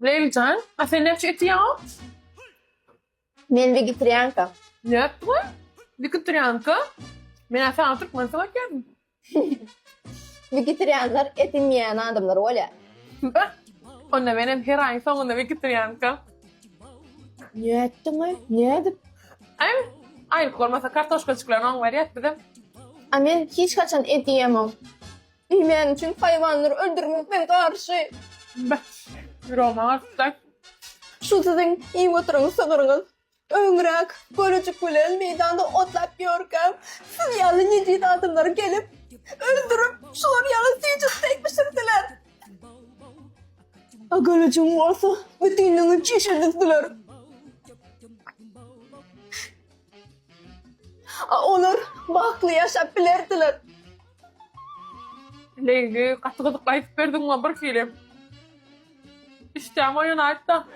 Leylican, sen ne ediyorsun? Men vegetarianka. Ne yaptın? Vegetarianka. Ben sana Türkmen sana geldim. Vegetarianlar et yemeyen adamlar öyle. Onda benim her ay sonunda vegetarianka. Ne ettin mi? Ne edip? Aylık olmasa kartoşka çıkılan var ya dedim. Men hiç kaçan et yiyemem. Yemeyen için hayvanları öldürmekten karşı. Roma artık. Şu sizin iyi oturun sığırınız. Öňrek, bölücük bilen meydanda otlap ýörgem. Siz ýaly neci adamlar gelip öldürüp şolar ýaly syjyk tek pişirdiler. Agalaçyň bolsa bütünliğini çeşirdiler. Onlar bakly ýaşap bilerdiler. Leyli, katı gıdıklayıp verdin mi bir film? İşte ama yana ayıpta.